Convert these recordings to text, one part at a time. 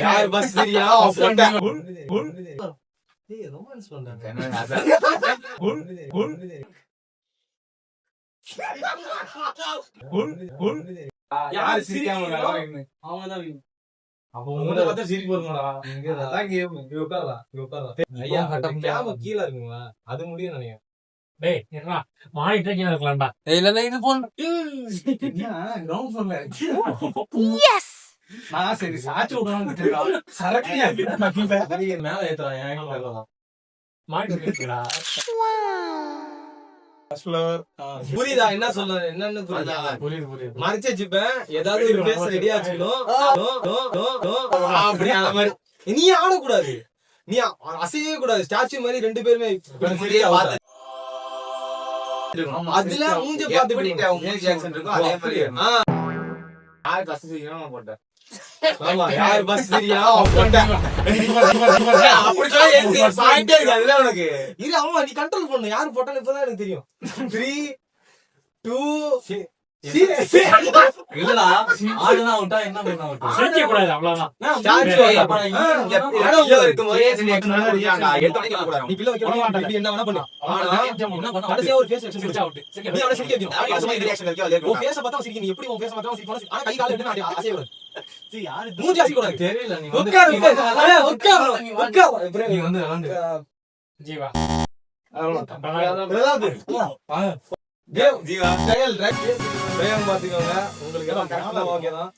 யார் பஸ் சரியா ஆஃப் பண்ணிட்டேன். ரொமான்ஸ் பண்றாங்க. யாரு சிரிக்காம இருக்காங்க? அவங்கதான் அப்ப உங்களை பார்த்தா சிரிப்பு வருமாடா? அதான் கேம். இங்க உட்காரலாம். ஐயா கேம கீழ இருக்குங்களா? அது முடியும் நினைக்கிறேன். டேய் என்னடா மானிட்டர் கீழ இருக்கலாம்டா. இல்ல இது போன். கிரவுண்ட் ஃப்ளோர்ல நான் சரி சாச்சி விடணும் சரக்கு மேல ஏத்துறான். என் மேல மானிட்டர் இருக்குடா. புரியுதா என்ன சொல்ல என்னன்னு புரியுது மறைச்சு வச்சுப்பேன். ஏதாவது ஒரு பேச ரெடியா வச்சுக்கணும். அப்படி அந்த மாதிரி நீ ஆடக்கூடாது. நீ அசையவே கூடாது. ஸ்டாச்சு மாதிரி ரெண்டு பேருமே அதுல மூஞ்ச பாத்து ஆமா யார் பஸ் சரியா உனக்கு இரு. ஆமா நீ கண்ட்ரோல் பண்ணு. யாரு போட்டாலும் இப்பதான் எனக்கு தெரியும். 3 2 இல்லடா ஆடுனா விட்டா என்ன பண்ணா சிரிக்க கூடாது அவ்வளவுதான். நீ பிள்ளை வைக்க என்ன வேணா பண்ணு. கடைசியா ஒரு ஃபேஸ் எக்ஸ்பிரஷன் சிரிச்சா அவுட். நீ அவன சிரிக்க வைக்கணும். உன் ஃபேஸ பார்த்தா சிரிக்க. நீ எப்படி உன் ஃபேஸ பார்த்தா சிரிக்கணும். ஆனா கை கால் எடுத்து அசைய கூடாது. சீ யாரு மூஞ்சி அசைய கூடாது. தெரியல. நீ உட்கார் உட்கார். நீ வந்து ஜீவா ஜீவா ஸ்டைல் ரைட் வேகம் பாத்துக்கோங்க. உங்களுக்கு எல்லாம் கரெக்ட்டா ஓகேதான்.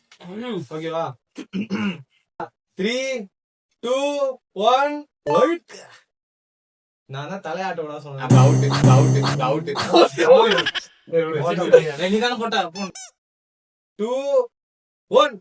ஓகேவா? 3 2 1 ஒர்க். நான் தான் தலையாட்ட விட சொன்னேன். அவுட் நீ தான போட்ட 2 1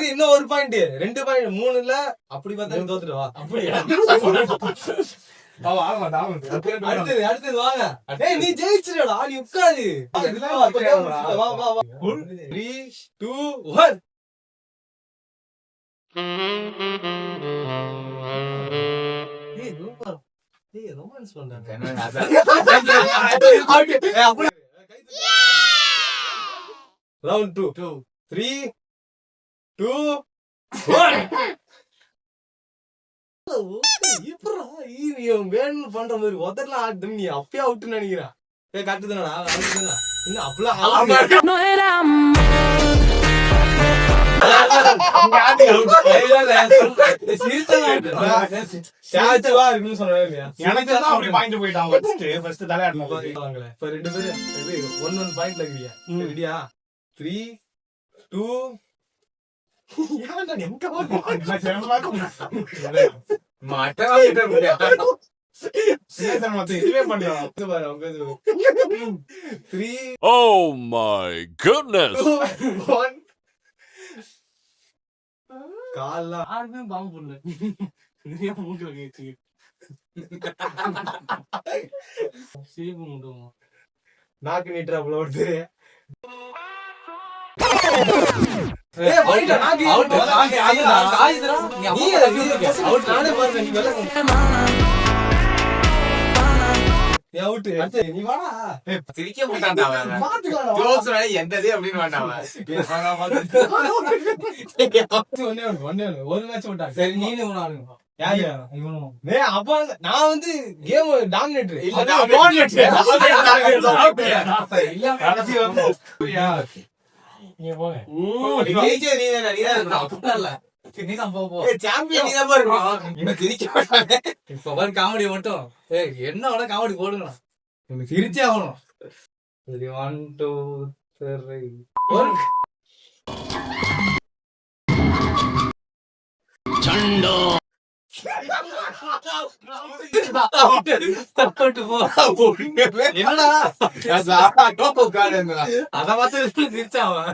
இன்னும் ஒரு பாயிண்ட் 2 பாயிண்ட் 3 இல்ல. அப்படி பார்த்தா தோத்துடுவா. அடுத்தது வாங்க. நீ ஜெயிச்சிடா. நீ உட்காரு. 3 2 1 ரொமான்ஸ் பண்றாங்க. ரவுண்ட் 2 3 2 1 வேணும்னு பண்ற மாதிரி உதறலாம் ஆட்டு. நீ அப்பயே அவுட்டுன்னு நினைக்கிறேன். கட்டுதானடா இன்னும் அப்பெல்லாம் இருக்குன்னு சொன்னேன். எனக்கு தான் அப்படி பாயிண்ட் போயிட்டான். ஃபர்ஸ்ட் தலையாடணும். இப்ப 2 பேரும் 1 பாயிண்ட்ல இருக்கீங்க. ரெடியா? 3 2 Oh my goodness! நாக்கு நீட்டுறாப்புல ஒருத்தர். சிரிக்க மாட்டான்டா எந்ததே அப்படின்னு மாட்டான். ஒரு மேட்ச் விட்டாங்க. சரி நீனு அப்ப நான் வந்து கேம் டாமினேட்டர் நீங்க போங்க. காமெடி மட்டும் என்ன காமெடி போடுங்க. சிரிச்சே ஆகணும். 1 2 3 என்னடா அத பார்த்து சிரிச்சாவன்